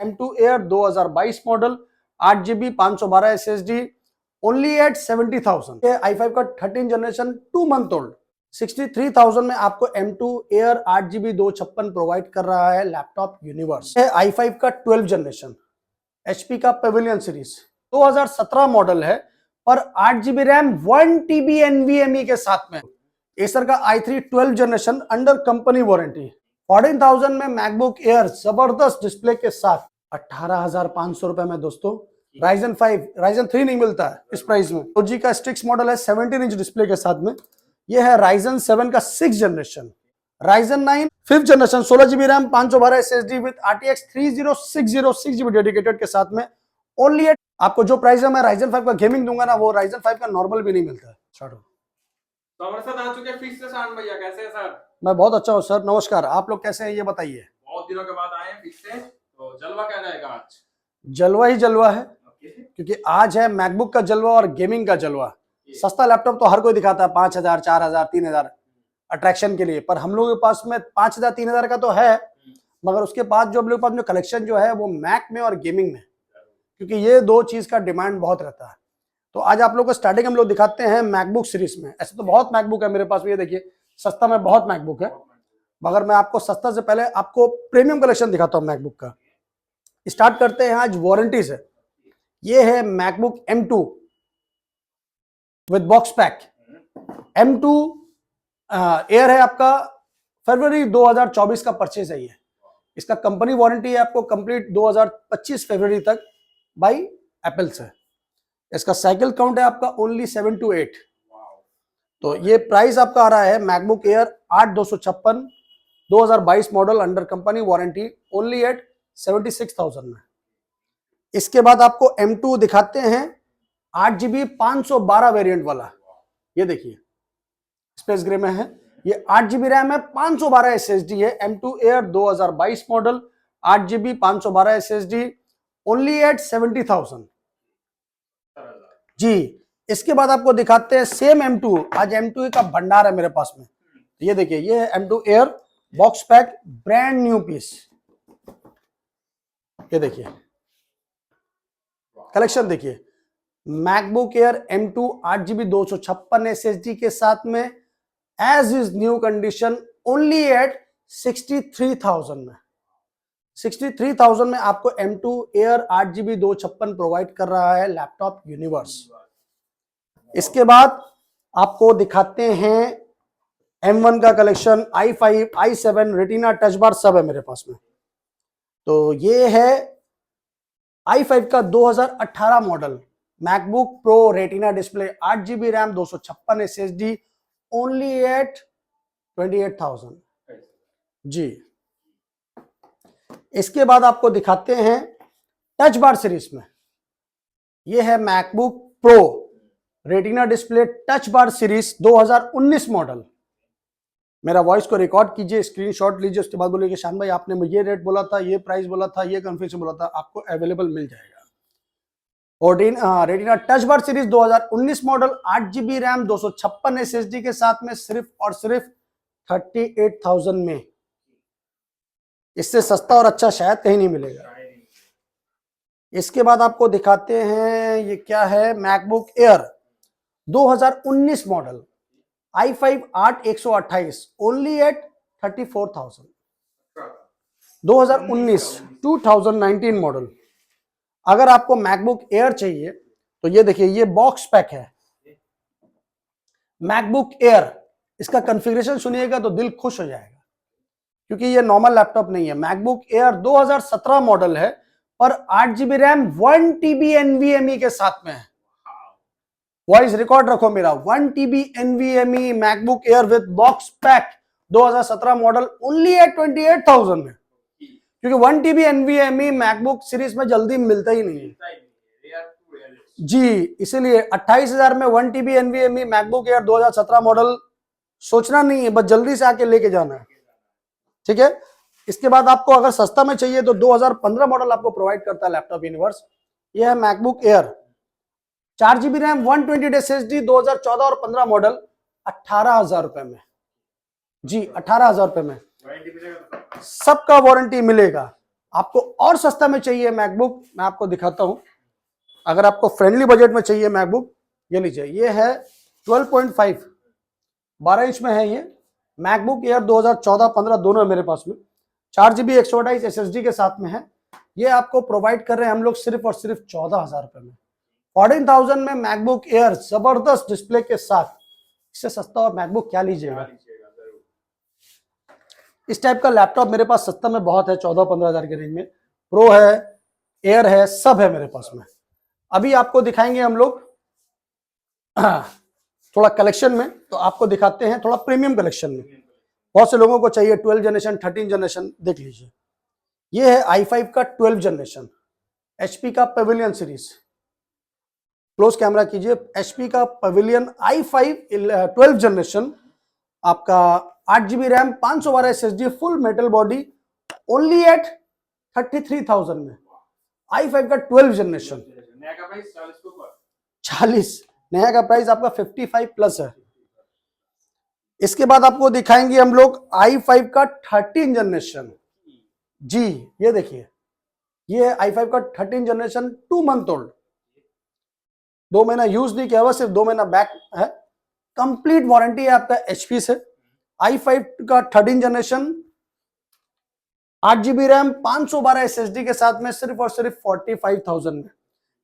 M2 Air 2022 model 8GB 512 SSD only at 70,000। i5 का 13 generation 2 month old 63,000 में आपको M2 Air 8GB 256 provide कर रहा है लैपटॉप यूनिवर्स। i5 का 12 जनरेशन HP का पेविलियन सीरीज 2017 मॉडल है पर 8GB रैम 1TB NVMe के साथ में। एसर का i3 12 generation under company warranty 14,000 में मैकबुक एयर जबरदस्त डिस्प्ले के साथ 18,500 रुपए में दोस्तों। Ryzen 5 Ryzen 3 नहीं मिलता है इस प्राइस में। 4G का स्टिक्स मॉडल है 17 इंच डिस्प्ले के साथ में। यह है Ryzen 7 का 6 generation. Ryzen 9 5th generation 16GB RAM 512 SSD with RTX 3060 6GB dedicated के साथ में ओनली एट। आपको जो प्राइस है मैं Ryzen 5 का गेमिंग दूंगा ना वो Ryzen 5 का नॉर्मल भी नहीं मिलता है। तो हमारे साथ आ चुके फिर से शान भैया, कैसे हैं सर? मैं बहुत अच्छा हूँ सर, नमस्कार। आप लोग कैसे हैं ये बताइए? बहुत दिनों के बाद आए हैं फिर से, तो जलवा क्या रहेगा आज? जलवा ही जलवा है क्योंकि आज है मैकबुक का जलवा और गेमिंग का जलवा। सस्ता लैपटॉप तो हर कोई दिखाता है 5,000 4,000 3,000 अट्रैक्शन के लिए, पर हम लोगों के पास में 5,000 3,000 का तो है, मगर उसके बाद जो हम लोग के पास जो कलेक्शन जो है वो मैक में और गेमिंग में, क्योंकि ये दो चीज का डिमांड बहुत रहता है। तो आज आप लोग को स्टार्टिंग हम लोग दिखाते हैं मैकबुक सीरीज में। ऐसे तो बहुत मैकबुक है मेरे पास में, ये देखिए सस्ता में बहुत मैकबुक है, मगर मैं आपको सस्ता से पहले आपको प्रीमियम कलेक्शन दिखाता हूँ मैकबुक का। स्टार्ट करते हैं आज वारंटी से। ये है MacBook M2 with box pack. M2 air है आपका, फरवरी 2024 का परचेज है ये। इसका कंपनी वारंटी है आपको कंप्लीट 2025 फरवरी तक बाई एप्पल से। इसका साइकिल काउंट है आपका ओनली 7 to 8। तो ये प्राइस आपका आ रहा है MacBook Air 8256 2022 model under company warranty only at 76,000 में। इसके बाद आपको M2 दिखाते हैं 8GB 512 वेरिएंट वाला। ये देखिए स्पेस ग्रे में है, ये 8GB रैम है 512 SSD है। M2 Air 2022 model 8GB 512 SSD only at 70,000 जी। इसके बाद आपको दिखाते हैं सेम M2। आज M2 का भंडार है मेरे पास में। ये देखिए ये है M2 Air box pack brand new piece. ये देखिए कलेक्शन देखिए, MacBook air M2 8GB 256 SSD के साथ में as is new condition only at 63,000 में। 63,000 में आपको M2 एयर 8GB 256 प्रोवाइड कर रहा है लैपटॉप यूनिवर्स। इसके बाद आपको दिखाते हैं M1 का collection. i5 i7 retina touch bar सब है मेरे पास में। तो ये है i5 का 2018 model MacBook Pro retina display 8GB RAM 256 SSD only at 28,000 जी। इसके बाद आपको दिखाते हैं टच बार सीरीज में। यह है MacBook Pro retina display touch bar series 2019 model. मेरा वॉइस को रिकॉर्ड कीजिए, स्क्रीनशॉट लीजिए, उसके बाद बोलिए कि शान भाई आपने मुझे ये रेट बोला था, ये प्राइस बोला था, ये कन्फर्मेशन बोला था, आपको अवेलेबल मिल जाएगा। और retina touch bar series 2019 model 8GB RAM 256 SSD के साथ में सिर्फ और सिर्फ 38,000 में। इससे सस्ता और अच्छा शायद कहीं नहीं मिलेगा। इसके बाद आपको दिखाते हैं ये क्या है, MacBook Air 2019 model i5 8128 only at 34,000। 2019 model. अगर आपको मैकबुक एयर चाहिए तो ये देखिए ये बॉक्स पैक है मैकबुक एयर। इसका कॉन्फ़िगरेशन सुनिएगा तो दिल खुश हो जाएगा, क्योंकि ये नॉर्मल लैपटॉप नहीं है। मैकबुक एयर 2017 मॉडल है पर 8GB रैम 1TB NVMe के साथ में है। वॉइस रिकॉर्ड रखो मेरा, 1TB NVMe MacBook Air with box pack 2017 model only at 28,000 में, क्योंकि 1TB NVMe मैकबुक सीरीज में जल्दी मिलता ही नहीं है जी। इसीलिए 28,000 में 1TB NVMe MacBook air 2017 model सोचना नहीं है, बस जल्दी से आके लेके जाना है, ठीक है। इसके बाद आपको अगर सस्ता में चाहिए तो 2015 मॉडल आपको प्रोवाइड करता है लैपटॉप यूनिवर्स। यह है MacBook air 4GB RAM 128 SSD 2014 और 15 मॉडल 18,000 रुपए में जी। 18,000 रुपए में सबका वारंटी मिलेगा। आपको और सस्ता में चाहिए मैकबुक, मैं आपको दिखाता हूं। अगर आपको फ्रेंडली बजट में चाहिए मैकबुक, ये लीजिए, ये है 12.5 12 इंच में है ये मैकबुक एयर 2014-15 दोनों है मेरे पास में। 4GB 128 SSD के साथ में है। ये आपको प्रोवाइड कर रहे हैं हम लोग सिर्फ और सिर्फ 14,000 रुपए में। 14,000 में मैकबुक एयर जबरदस्त डिस्प्ले के साथ, इससे सस्ता और मैकबुक क्या लीजिएगा। इस टाइप का लैपटॉप मेरे पास सस्ता में बहुत है, 14-15 हजार के रेंज में। प्रो है, एयर है, सब है मेरे पास में। अभी आपको दिखाएंगे हम लोग थोड़ा कलेक्शन में, तो आपको दिखाते हैं थोड़ा प्रीमियम कलेक्शन में। बहुत से लोगों को चाहिए 12 जनरेशन 13 जनरेशन, देख लीजिए। ये है i5 का 12 जनरेशन, HP का पवेलियन सीरीज। क्लोज कैमरा कीजिए। HP का पवेलियन i5 12 जनरेशन, आपका 8GB RAM, 512 SSD, full metal body, only at 33,000 में। i5 का 12 जनरेशन, नया का प्राइस 40 के ऊपर, 40, नया का प्राइस आपका 55 प्लस है। इसके बाद आपको दिखाएंगे हम लोग i5 का 13 जनरेशन। जी ये देखिए, ये है i5 का 13 जनरेशन, 2 मंथ ओल्ड, 2 महीना यूज नहीं किया हुआ, सिर्फ 2 महीना बैक है। कंप्लीट वारंटी है आपका HP से। i5 का 13 जनरेशन, 8GB रैम, 512 SSD के साथ में, सिर्फ और सिर्फ 45,000 में।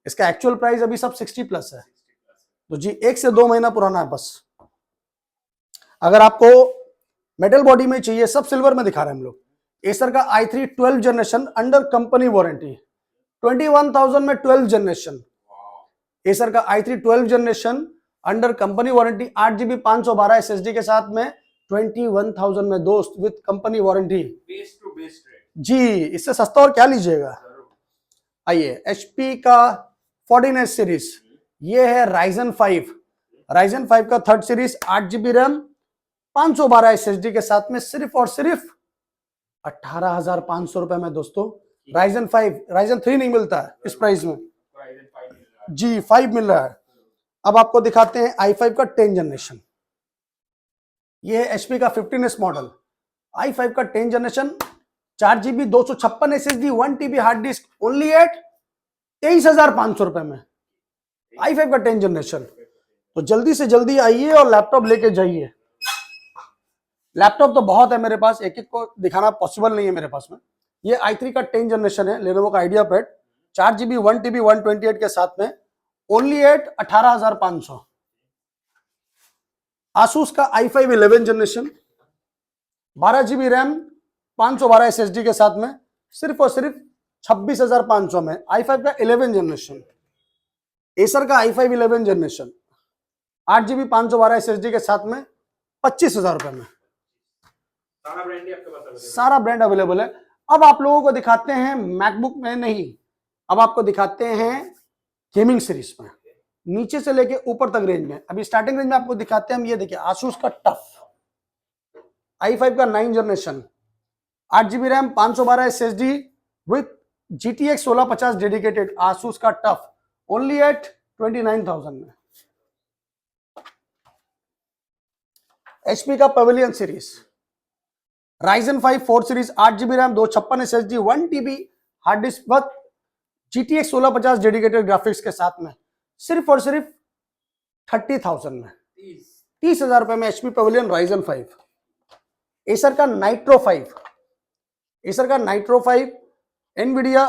इसका एक्चुअल प्राइस अभी सब 60 प्लस है, तो जी 1 से 2 महीना पुराना है बस। अगर आपको मेटल बॉडी में चाहिए, सब सिल्वर में दिखा रहे हैं हम लोग। एसर का i3 12 generation under company warranty, 21,000 में 12 जनरेशन। एसर का i3 12 generation under company warranty, 8GB 512 SSD के साथ में, 21,000 में दोस्त, with company warranty. Base to base rate जी, इससे सस्ता और क्या लीजिएगा। आइए, HP का 14S सीरीज, ये है Ryzen 5 का 3rd series, 8GB RAM, 512 SSD के साथ में, सिर्फ और सिर्फ 18,500 रुपए में दोस्तों। Ryzen 3 नहीं मिलता है इस प्राइस में, जी 5 मिल रहा है। अब आपको दिखाते हैं i5 का 10 जनरेशन। ये है HP का 15S मॉडल, i5 का 10 generation, 4GB 256 SSD, 1TB hard disk, only at 23,500 रुपए में। i5 का 10 जनरेशन, तो जल्दी से जल्दी आइए और लैपटॉप लेके जाइए। लैपटॉप तो बहुत है मेरे पास, एक एक को दिखाना पॉसिबल नहीं है मेरे पास में। ये i3 का 10 जनरेशन है, लेनोवो का आइडिया पैड, 4GB 1TB 128 के साथ में, ओनली एट 18,500। आसूस का i5 11 generation, 12GB RAM, 512 SSD के साथ में, सिर्फ और सिर्फ 26,500 में। i5 का 11 जनरेशन। एसर का i5 11 जनरेशन, 8GB 512 SSD के साथ में, 25,000 रुपए में। सारा ब्रांड ही आपके पास अवेलेबल है। सारा ब्रांड अवेलेबल है। अब आप लोगों को दिखाते हैं मैकबुक में नहीं, अब आपको दिखाते हैं गेमिंग सीरीज में, नीचे से लेके ऊपर तक रेंज में। अभी स्टार्टिंग रेंज में आपको दिखाते हैं हम, ये देखिए आसूस का टफ i5 का 9 generation, 8GB RAM, 512 SSD with GTX 1650 dedicated, Asus का टफ, ओनली एट 29,000 में। HP का Pavilion series, Ryzen 5 4 series, 8GB RAM, 256 SSD, 1TB hard disc with GTX 1650 dedicated graphics के साथ में, सिर्फ और सिर्फ 30,000 में, 30,000 रुपए में। HP pavilion Ryzen 5। एसर का नाइट्रो 5, NVIDIA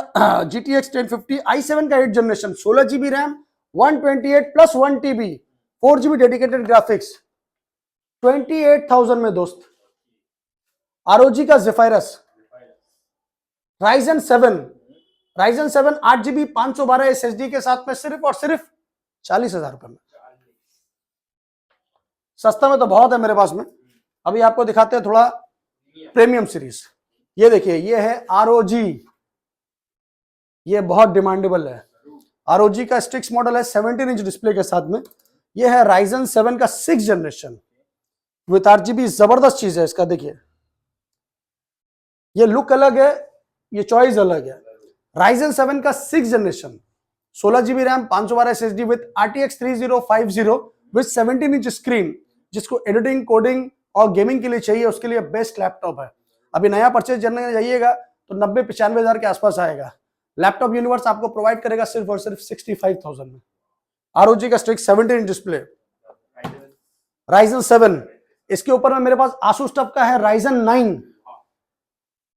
GTX 1050, i7 का 8 generation, 16GB RAM, 128 plus 1TB 4GB dedicated graphics, 28,000 में दोस्त। ROG का Zephyrus, Ryzen 7 8GB 512 SSD के साथ में, सिर्फ और सिर्फ 40,000 रुपए में। सस्ता में तो बहुत है मेरे पास में। अभी आपको दिखाते हैं थोड़ा प्रीमियम सीरीज। ये देखिए, ये है ROG, ये बहुत डिमांडेबल है। ROG का स्टिक्स मॉडल है, 17 इंच डिस्प्ले के साथ में। ये है Ryzen 7 का 6 जनरेशन विथ 8GB, जबरदस्त चीज है इसका। देखिए, ये लुक अलग है, ये चॉइस अलग है। Ryzen 7 का 6 generation, 16GB RAM, 512 SSD with RTX 3050 with 17 inch screen, जिसको एडिटिंग, कोडिंग और गेमिंग के लिए चाहिए, उसके लिए बेस्ट लैपटॉप है। अभी नया परचेज करने जाइएगा तो 90-95 हजार के आसपास आएगा। लैपटॉप यूनिवर्स आपको प्रोवाइड करेगा सिर्फ और सिर्फ 65,000 में। ROG का स्ट्रिक्स 17 इंच डिस्प्ले, Ryzen 7, इसके ऊपर में मेरे पास Asus TUF का है Ryzen 9,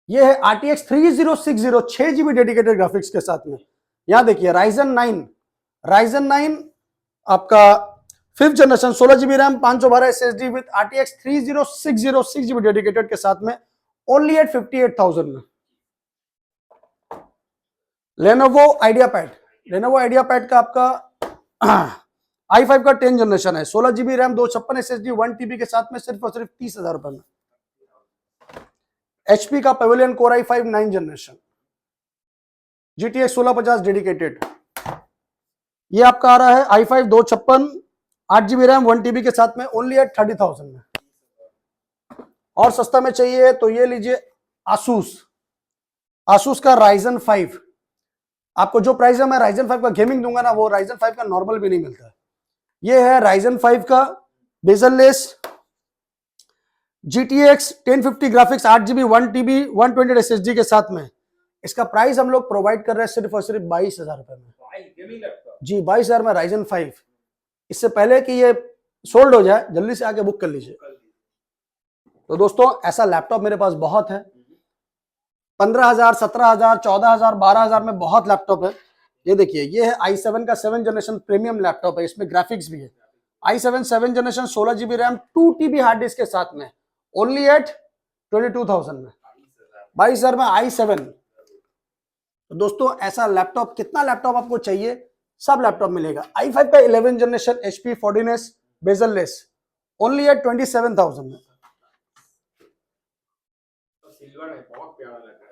ये है RTX 3060 6GB डेडिकेटेड ग्राफिक्स के साथ में। यहां देखिए Ryzen 9 आपका 5th generation 16GB RAM 512 SSD with RTX 3060 6GB dedicated के साथ में ओनली एट 58,000 में। Lenovo IdeaPad का आपका i5 का 10 जनरेशन है, 16GB रैम 256 SSD 1TB के साथ में सिर्फ और सिर्फ 30,000 रुपए में। HP का Pavilion Core i5 9 generation, GTX 1650 dedicated, ये आपका आ रहा है i5 256 8GB रैम 1TB के साथ में ओनली एट 30,000 में। और सस्ता में चाहिए तो ये लीजिए Asus का Ryzen 5, आपको जो प्राइस है मैं Ryzen 5 का गेमिंग दूंगा ना, वो Ryzen 5 का नॉर्मल भी नहीं मिलता। ये है Ryzen 5 का bezel-less GTX 1050 graphics 8GB 1TB 128 SSD के साथ में। इसका प्राइस हम लोग प्रोवाइड कर रहे हैं सिर्फ और सिर्फ 22,000 रुपए में। जी 22,000 में Ryzen 5। इससे पहले कि ये सोल्ड हो जाए जल्दी से आके बुक कर लीजिए। तो दोस्तों ऐसा लैपटॉप मेरे पास बहुत है, 15,000 17,000 14,000 12,000 में बहुत लैपटॉप है। ये देखिए, ये है i7 का 7 जनरेशन प्रीमियम लैपटॉप है, इसमें ग्राफिक्स भी है। i7 7 generation 16GB RAM 2TB hard disk के साथ में ओनली एट 22,000 में, 22,000 में i7। तो दोस्तों ऐसा लैपटॉप, कितना लैपटॉप आपको चाहिए सब लैपटॉप मिलेगा। i5 का 11 generation HP 14S bezelless only at 27,000 में,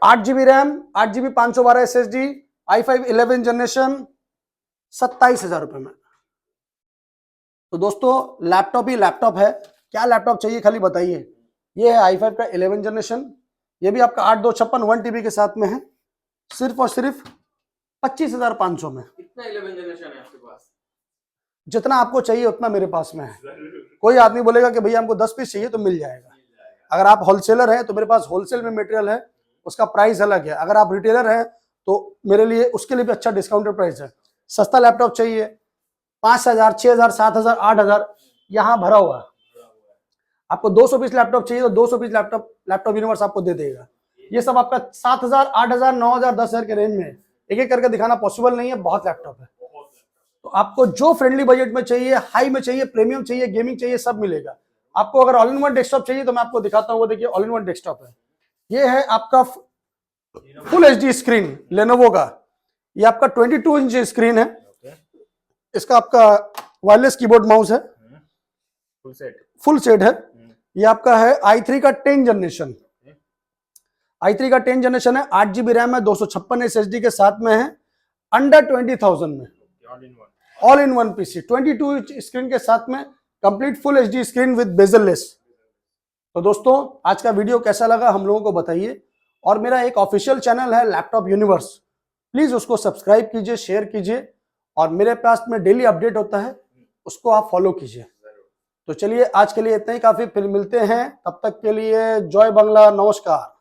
8GB RAM 8GB 512 SSD i5 11 generation 27,000 रुपए में। तो दोस्तों लैपटॉप ही लैपटॉप है, क्या लैपटॉप चाहिए खाली बताइए। ये है i5 का 11 जनरेशन, ये भी आपका 8256 1TB के साथ में है, सिर्फ और सिर्फ 25,500 में। कितना 11 जनरेशन है आपके पास? जितना आपको चाहिए उतना मेरे पास में है। कोई आदमी बोलेगा कि भैया हमको 10 पीस चाहिए तो मिल जाएगा। अगर आप होलसेलर हैं तो मेरे पास होलसेल में मटेरियल है, उसका प्राइस अलग है। अगर आप रिटेलर हैं तो मेरे लिए उसके लिए भी अच्छा डिस्काउंटेड प्राइस है। सस्ता लैपटॉप चाहिए 5,000 6,000 7,000 8,000 यहाँ भरा हुआ। आपको 200 पीस लैपटॉप चाहिए तो 200 पीस लैपटॉप यूनिवर्स आपको दे देगा। ये सब आपका 7,000 8,000 9,000 10,000 के रेंज में, एक एक करके दिखाना पॉसिबल नहीं है, बहुत लैपटॉप है। तो आपको जो फ्रेंडली बजट में चाहिए, हाई में चाहिए, प्रीमियम चाहिए, गेमिंग चाहिए, सब मिलेगा। आपको अगर ऑल इन वन डेस्कटॉप चाहिए तो मैं आपको दिखाता हूँ, वो देखिए ऑल इन वन डेस्कटॉप है। ये है आपका फुल HD स्क्रीन लेनोवो का, ये आपका 22 इंच स्क्रीन है। इसका आपका वायरलेस कीबोर्ड माउस है, फुल सेट है। ये आपका है i3 का 10 जनरेशन, i3 का 10 जनरेशन है, 8GB रैम है, 256 SSD के साथ में है, अंडर 20,000 में, all in one PC 22 inch screen के साथ में, complete full HD screen with bezel-less. तो दोस्तों आज का वीडियो कैसा लगा हम लोगों को बताइए, और मेरा एक ऑफिशियल चैनल है लैपटॉप यूनिवर्स, प्लीज उसको सब्सक्राइब कीजिए, शेयर कीजिए, और मेरे पास में डेली अपडेट होता है, उसको आप फॉलो कीजिए। तो चलिए आज के लिए इतना ही काफी, फिर मिलते हैं, तब तक के लिए जय बांग्ला, नमस्कार।